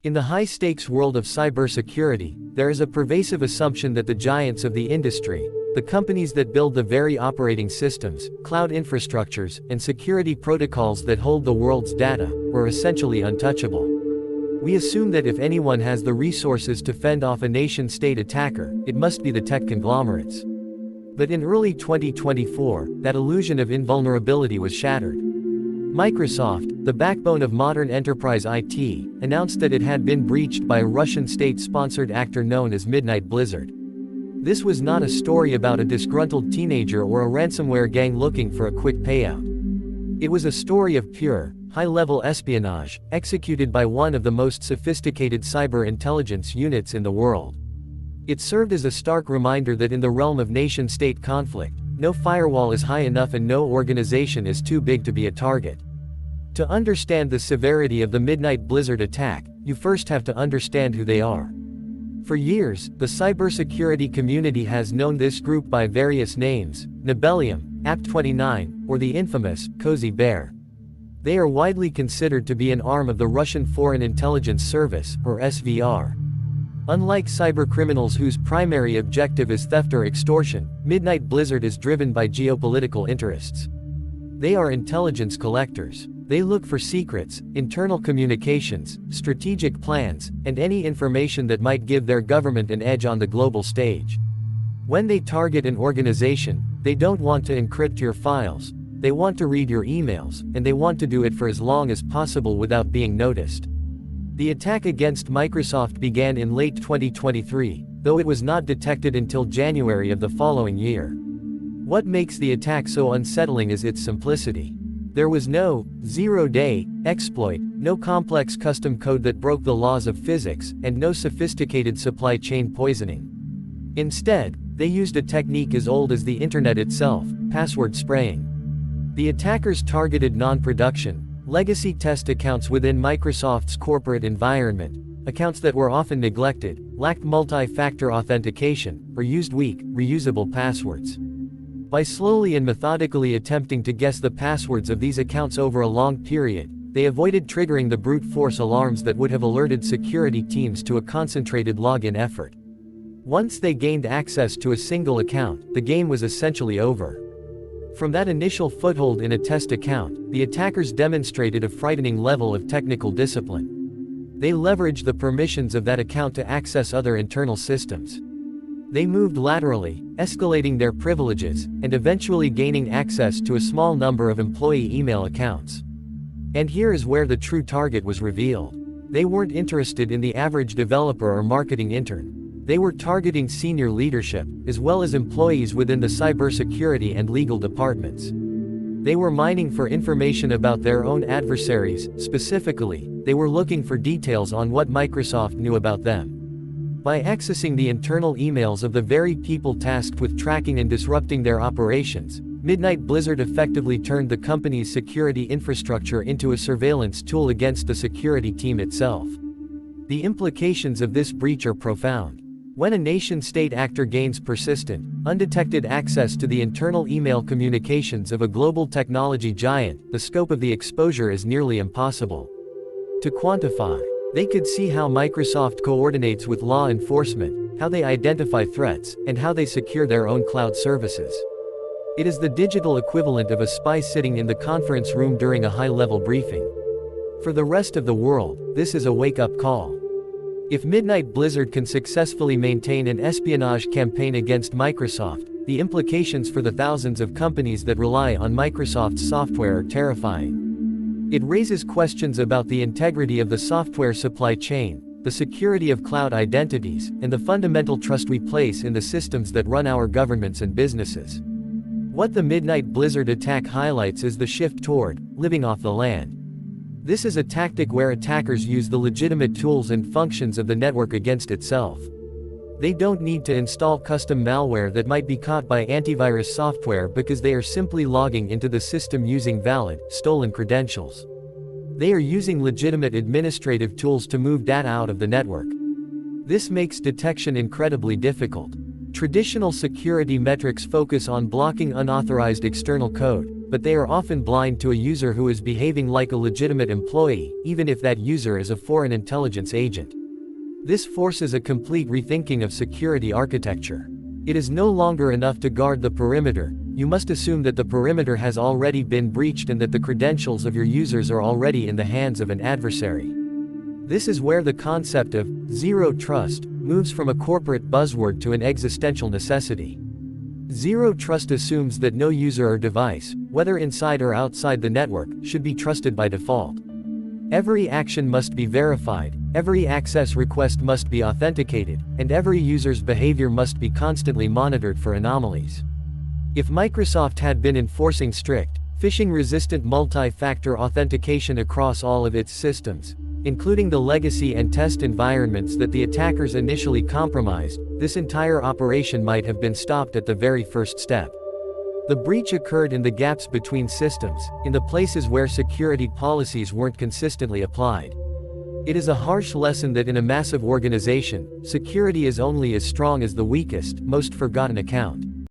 In the high-stakes world of cybersecurity, there is a pervasive assumption that the giants of the industry, the companies that build the very operating systems, cloud infrastructures, and security protocols that hold the world's data, were essentially untouchable. We assume that if anyone has the resources to fend off a nation-state attacker, it must be the tech conglomerates. But in early 2024, that illusion of invulnerability was shattered. Microsoft, the backbone of modern enterprise IT, announced that it had been breached by a Russian state-sponsored actor known as Midnight Blizzard. This was not a story about a disgruntled teenager or a ransomware gang looking for a quick payout. It was a story of pure, high-level espionage, executed by one of the most sophisticated cyber intelligence units in the world. It served as a stark reminder that in the realm of nation-state conflict, no firewall is high enough and no organization is too big to be a target. To understand the severity of the Midnight Blizzard attack, you first have to understand who they are. For years, the cybersecurity community has known this group by various names: Nibelium, Apt29, or the infamous Cozy Bear. They are widely considered to be an arm of the Russian Foreign Intelligence Service, or SVR. Unlike cybercriminals whose primary objective is theft or extortion, Midnight Blizzard is driven by geopolitical interests. They are intelligence collectors. They look for secrets, internal communications, strategic plans, and any information that might give their government an edge on the global stage. When they target an organization, they don't want to encrypt your files, they want to read your emails, and they want to do it for as long as possible without being noticed. The attack against Microsoft began in late 2023, though it was not detected until January of the following year. What makes the attack so unsettling is its simplicity. There was no zero-day exploit, no complex custom code that broke the laws of physics, and no sophisticated supply chain poisoning. Instead, they used a technique as old as the internet itself: password spraying. The attackers targeted non-production, legacy test accounts within Microsoft's corporate environment, accounts that were often neglected, lacked multi-factor authentication, or used weak, reusable passwords. By slowly and methodically attempting to guess the passwords of these accounts over a long period, they avoided triggering the brute force alarms that would have alerted security teams to a concentrated login effort. Once they gained access to a single account, the game was essentially over. From that initial foothold in a test account, the attackers demonstrated a frightening level of technical discipline. They leveraged the permissions of that account to access other internal systems. They moved laterally, escalating their privileges, and eventually gaining access to a small number of employee email accounts. And here is where the true target was revealed. They weren't interested in the average developer or marketing intern. They were targeting senior leadership, as well as employees within the cybersecurity and legal departments. They were mining for information about their own adversaries. Specifically, they were looking for details on what Microsoft knew about them. By accessing the internal emails of the very people tasked with tracking and disrupting their operations, Midnight Blizzard effectively turned the company's security infrastructure into a surveillance tool against the security team itself. The implications of this breach are profound. When a nation-state actor gains persistent, undetected access to the internal email communications of a global technology giant, the scope of the exposure is nearly impossible to quantify. They could see how Microsoft coordinates with law enforcement, how they identify threats, and how they secure their own cloud services. It is the digital equivalent of a spy sitting in the conference room during a high-level briefing. For the rest of the world, this is a wake-up call. If Midnight Blizzard can successfully maintain an espionage campaign against Microsoft, the implications for the thousands of companies that rely on Microsoft's software are terrifying. It raises questions about the integrity of the software supply chain, the security of cloud identities, and the fundamental trust we place in the systems that run our governments and businesses. What the Midnight Blizzard attack highlights is the shift toward living off the land. This is a tactic where attackers use the legitimate tools and functions of the network against itself. They don't need to install custom malware that might be caught by antivirus software because they are simply logging into the system using valid, stolen credentials. They are using legitimate administrative tools to move data out of the network. This makes detection incredibly difficult. Traditional security metrics focus on blocking unauthorized external code, but they are often blind to a user who is behaving like a legitimate employee, even if that user is a foreign intelligence agent. This forces a complete rethinking of security architecture. It is no longer enough to guard the perimeter, you must assume that the perimeter has already been breached and that the credentials of your users are already in the hands of an adversary. This is where the concept of zero trust moves from a corporate buzzword to an existential necessity. Zero trust assumes that no user or device, whether inside or outside the network, should be trusted by default. Every action must be verified, every access request must be authenticated, and every user's behavior must be constantly monitored for anomalies. If Microsoft had been enforcing strict, phishing-resistant multi-factor authentication across all of its systems, including the legacy and test environments that the attackers initially compromised, this entire operation might have been stopped at the very first step. The breach occurred in the gaps between systems, in the places where security policies weren't consistently applied. It is a harsh lesson that in a massive organization, security is only as strong as the weakest, most forgotten account.